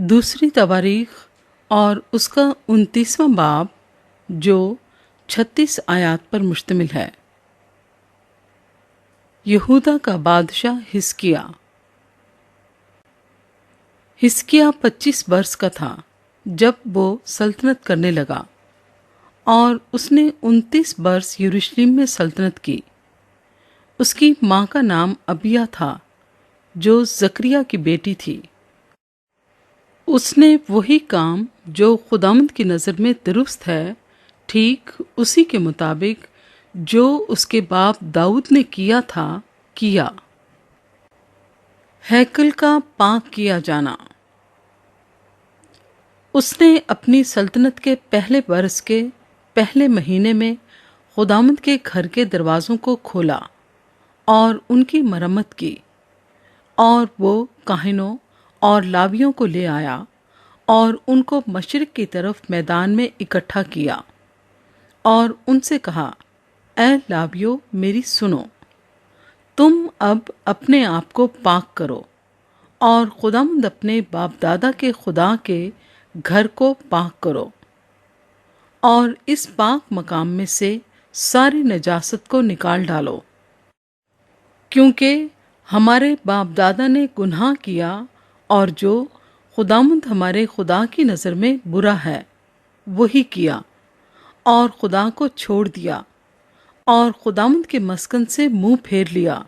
دوسری تواریخ اور اس کا 29واں باب جو 36 آیات پر مشتمل ہے۔ یہودا کا بادشاہ حزقیہ 25 برس کا تھا جب وہ سلطنت کرنے لگا، اور اس نے 29 برس یروشلم میں سلطنت کی۔ اس کی ماں کا نام ابیہ تھا جو زکریا کی بیٹی تھی۔ اس نے وہی کام جو خداوند کی نظر میں درست ہے، ٹھیک اسی کے مطابق جو اس کے باپ داؤد نے کیا تھا، کیا۔ ہیکل کا پاک کیا جانا۔ اس نے اپنی سلطنت کے پہلے برس کے پہلے مہینے میں خداوند کے گھر کے دروازوں کو کھولا اور ان کی مرمت کی، اور وہ کاہنوں اور لاویوں کو لے آیا اور ان کو مشرق کی طرف میدان میں اکٹھا کیا، اور ان سے کہا، اے لاویو، میری سنو، تم اب اپنے آپ کو پاک کرو اور خداوند اپنے باپ دادا کے خدا کے گھر کو پاک کرو، اور اس پاک مقام میں سے ساری نجاست کو نکال ڈالو، کیونکہ ہمارے باپ دادا نے گناہ کیا اور جو خداوند ہمارے خدا کی نظر میں برا ہے وہی کیا، اور خدا کو چھوڑ دیا، اور خداوند کے مسکن سے منہ پھیر لیا،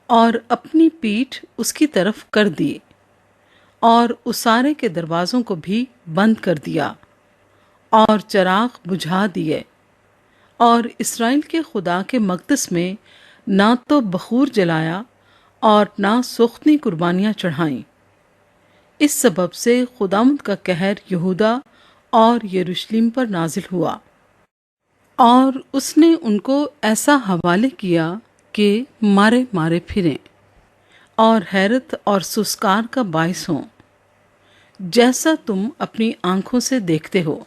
اور اپنی پیٹھ اس کی طرف کر دی، اور اسارے کے دروازوں کو بھی بند کر دیا، اور چراغ بجھا دیے، اور اسرائیل کے خدا کے مقدس میں نہ تو بخور جلایا اور نہ سوختنی قربانیاں چڑھائیں۔ اس سبب سے خداوند کا قہر یہودا اور یروشلم پر نازل ہوا، اور اس نے ان کو ایسا حوالے کیا کہ مارے مارے پھریں اور حیرت اور سسکار کا باعث ہوں، جیسا تم اپنی آنکھوں سے دیکھتے ہو۔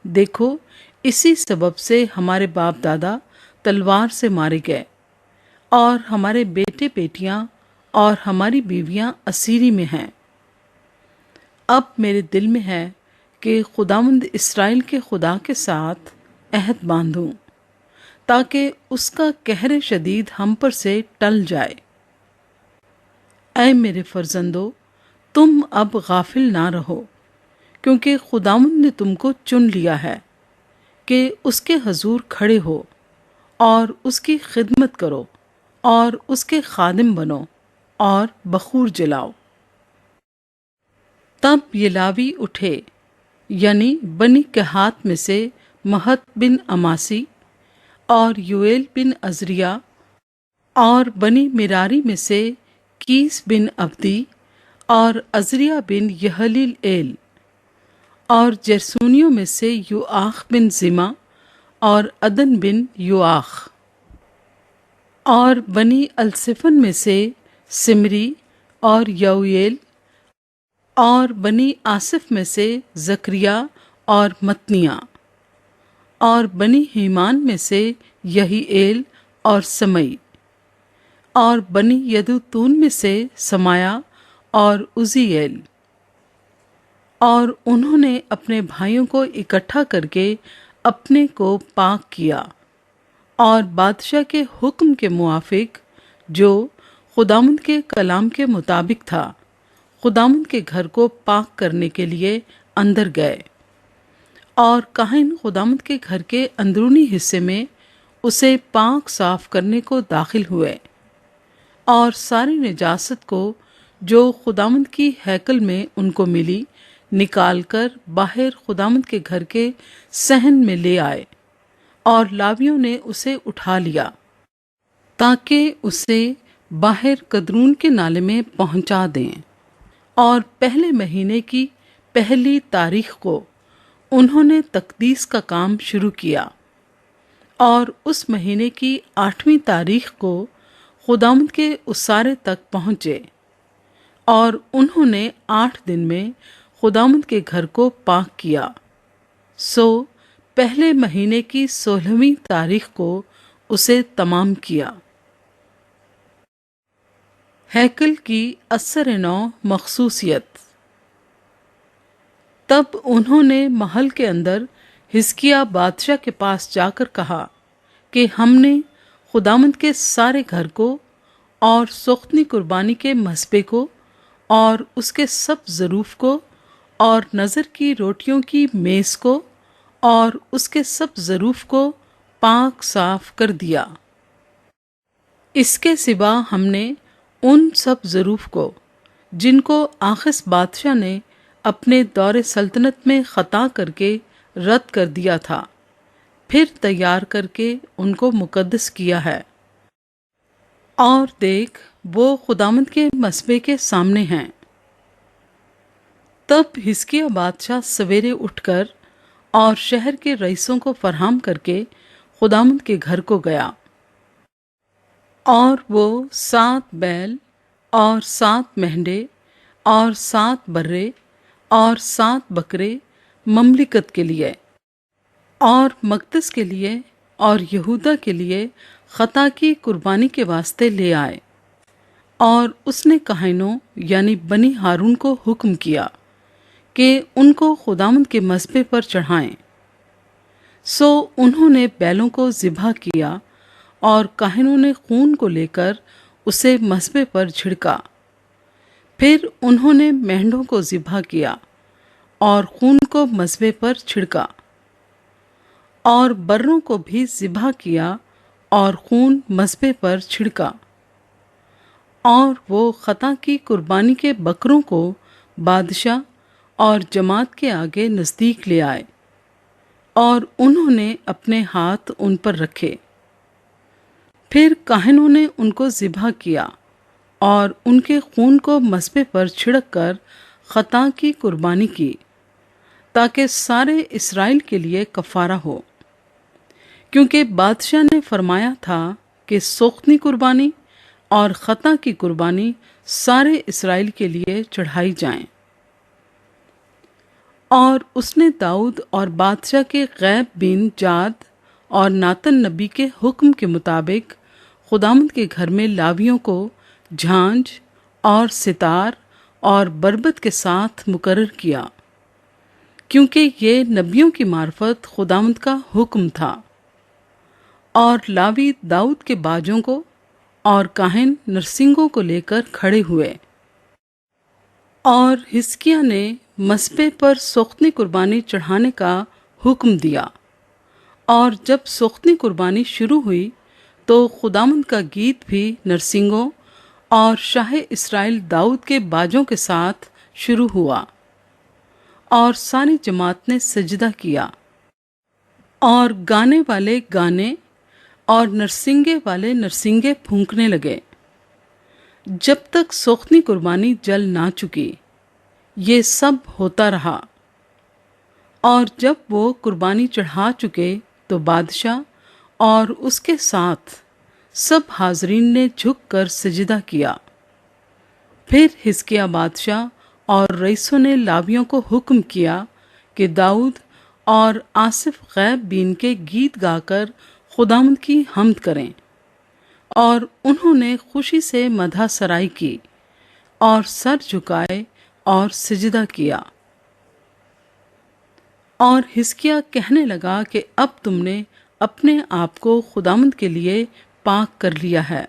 دیکھو، اسی سبب سے ہمارے باپ دادا تلوار سے مارے گئے، اور ہمارے بیٹے بیٹیاں اور ہماری بیویاں اسیری میں ہیں۔ اب میرے دل میں ہے کہ خداوند اسرائیل کے خدا کے ساتھ عہد باندھوں، تاکہ اس کا قہر شدید ہم پر سے ٹل جائے۔ اے میرے فرزندو، تم اب غافل نہ رہو، کیونکہ خداوند نے تم کو چن لیا ہے کہ اس کے حضور کھڑے ہو اور اس کی خدمت کرو اور اس کے خادم بنو اور بخور جلاؤ۔ تب یہ لاوی اٹھے، یعنی بنی کہات میں سے مہت بن اماسی اور یویل بن عزریہ، اور بنی مراری میں سے کیس بن عبدی اور عزریہ بن یحلیل ایل، اور جرسونیوں میں سے یوآخ بن زما اور عدن بن یوآخ، اور بنی الصفن میں سے سمری اور یویل، اور بنی آصف میں سے زکریہ اور متنیہ، اور بنی ہیمان میں سے یہیኤل اور سمئی، اور بنی یدوتون میں سے سمایا اور عزیኤل۔ اور انہوں نے اپنے بھائیوں کو اکٹھا کر کے اپنے کو پاک کیا، اور بادشاہ کے حکم کے موافق جو خداوند کے کلام کے مطابق تھا، خداوند کے گھر کو پاک کرنے کے لیے اندر گئے، اور کاہن خداوند کے گھر کے اندرونی حصے میں اسے پاک صاف کرنے کو داخل ہوئے، اور ساری نجاست کو جو خداوند کی ہیکل میں ان کو ملی نکال کر باہر خداوند کے گھر کے صحن میں لے آئے، اور لاویوں نے اسے اٹھا لیا تاکہ اسے باہر قدرون کے نالے میں پہنچا دیں۔ اور پہلے مہینے کی پہلی تاریخ کو انہوں نے تقدیس کا کام شروع کیا، اور اس مہینے کی 8ویں تاریخ کو خداوند کے اسارے تک پہنچے، اور انہوں نے 8 دن میں خداوند کے گھر کو پاک کیا۔ سو پہلے مہینے کی 16ویں تاریخ کو اسے تمام کیا۔ ہیکل کی اثر نو مخصوصیت۔ تب انہوں نے محل کے اندر حزقیہ بادشاہ کے پاس جا کر کہا کہ ہم نے خداوند کے سارے گھر کو اور سختنی قربانی کے مذبح کو اور اس کے سب ظروف کو اور نظر کی روٹیوں کی میز کو اور اس کے سب ظروف کو پاک صاف کر دیا۔ اس کے سوا ہم نے ان سب ظروف کو جن کو آخس بادشاہ نے اپنے دور سلطنت میں خطا کر کے رد کر دیا تھا، پھر تیار کر کے ان کو مقدس کیا ہے، اور دیکھ وہ خداوند کے مذبح کے سامنے ہیں۔ تب حزقیہ بادشاہ سویرے اٹھ کر اور شہر کے رئیسوں کو فراہم کر کے خداوند کے گھر کو گیا، اور وہ 7 بیل اور 7 مہنڈے اور 7 برے اور 7 بکرے مملکت کے لیے اور مقدس کے لیے اور یہودا کے لیے خطا کی قربانی کے واسطے لے آئے، اور اس نے کاہنوں یعنی بنی ہارون کو حکم کیا کہ ان کو خداوند کے مذبح پر چڑھائیں۔ سو انہوں نے بیلوں کو ذبح کیا اور کاہنوں نے خون کو لے کر اسے مذبح پر چھڑکا۔ پھر انہوں نے مینڈوں کو ذبح کیا اور خون کو مذبح پر چھڑکا، اور بروں کو بھی ذبح کیا اور خون مذبح پر چھڑکا، اور وہ خطا کی قربانی کے بکروں کو بادشاہ اور جماعت کے آگے نزدیک لے آئے، اور انہوں نے اپنے ہاتھ ان پر رکھے۔ پھر کاہنوں نے ان کو ذبح کیا اور ان کے خون کو مذبح پر چھڑک کر خطا کی قربانی کی، تاکہ سارے اسرائیل کے لیے کفارہ ہو، کیونکہ بادشاہ نے فرمایا تھا کہ سوختنی قربانی اور خطا کی قربانی سارے اسرائیل کے لیے چڑھائی جائیں۔ اور اس نے داؤد اور بادشاہ کے غیب بن جاد اور ناتن نبی کے حکم کے مطابق خداوند کے گھر میں لاویوں کو جھانج اور ستار اور بربت کے ساتھ مقرر کیا، کیونکہ یہ نبیوں کی معرفت خداوند کا حکم تھا۔ اور لاوی داؤد کے باجوں کو اور کاہن نرسنگوں کو لے کر کھڑے ہوئے، اور حزقیہ نے مذبح پر سوختنی قربانی چڑھانے کا حکم دیا۔ اور جب سوختنی قربانی شروع ہوئی تو خداوند کا گیت بھی نرسنگوں اور شاہ اسرائیل داؤد کے باجوں کے ساتھ شروع ہوا، اور ساری جماعت نے سجدہ کیا، اور گانے والے گانے اور نرسنگے والے نرسنگے پھونکنے لگے، جب تک سوختنی قربانی جل نہ چکی۔ یہ سب ہوتا رہا، اور جب وہ قربانی چڑھا چکے تو بادشاہ اور اس کے ساتھ سب حاضرین نے جھک کر سجدہ کیا۔ پھر حزقیہ بادشاہ اور رئیسوں نے لاویوں کو حکم کیا کہ داؤد اور آصف غیب بین کے گیت گا کر خداوند کی حمد کریں، اور انہوں نے خوشی سے مدح سرائی کی اور سر جھکائے اور سجدہ کیا۔ اور حزقیہ کہنے لگا کہ اب تم نے اپنے آپ کو خداوند کے لیے پاک کر لیا ہے،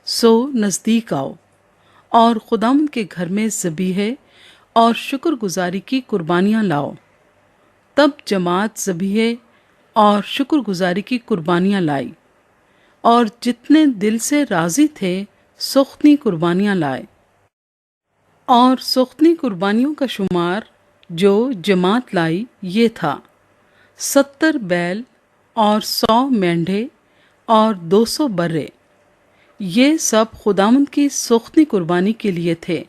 سو نزدیک آؤ اور خداوند کے گھر میں ذبیحے اور شکر گزاری کی قربانیاں لاؤ۔ تب جماعت ذبیحے اور شکر گزاری کی قربانیاں لائی، اور جتنے دل سے راضی تھے سوختنی قربانیاں لائے۔ اور سوختنی قربانیوں کا شمار جو جماعت لائی یہ تھا 70 بیل اور 100 مینڈھے اور 200 برے، یہ سب خداوند کی سوختنی قربانی کے لیے تھے۔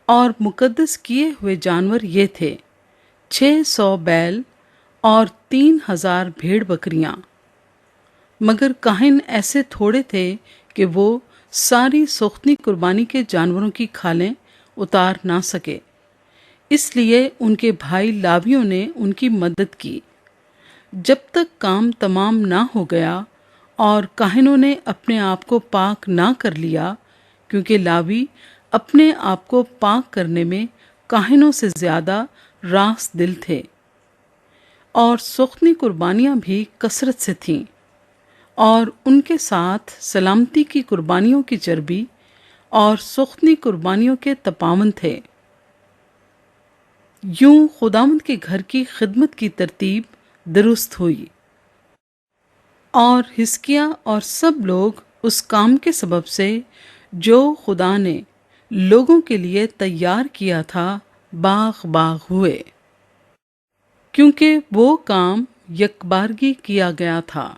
اور مقدس کیے ہوئے جانور یہ تھے 600 بیل اور 3000 بھیڑ بکریاں، مگر کاہن ایسے تھوڑے تھے کہ وہ ساری سوختنی قربانی کے جانوروں کی کھالیں اتار نہ سکے، اس لیے ان کے بھائی لاویوں نے ان کی مدد کی۔ جب تک کام تمام نہ ہو گیا اور کاہنوں نے اپنے آپ کو پاک نہ کر لیا، کیونکہ لاوی اپنے آپ کو پاک کرنے میں کاہنوں سے زیادہ راس دل تھے، اور سخنی قربانیاں بھی کثرت سے تھیں، اور ان کے ساتھ سلامتی کی قربانیوں کی چربی اور سخنی قربانیوں کے تپاون تھے۔ یوں خداوند کے گھر کی خدمت کی ترتیب درست ہوئی، اور حزقیہ اور سب لوگ اس کام کے سبب سے جو خدا نے لوگوں کے لیے تیار کیا تھا باغ ہوئے، کیونکہ وہ کام یکبارگی کیا گیا تھا۔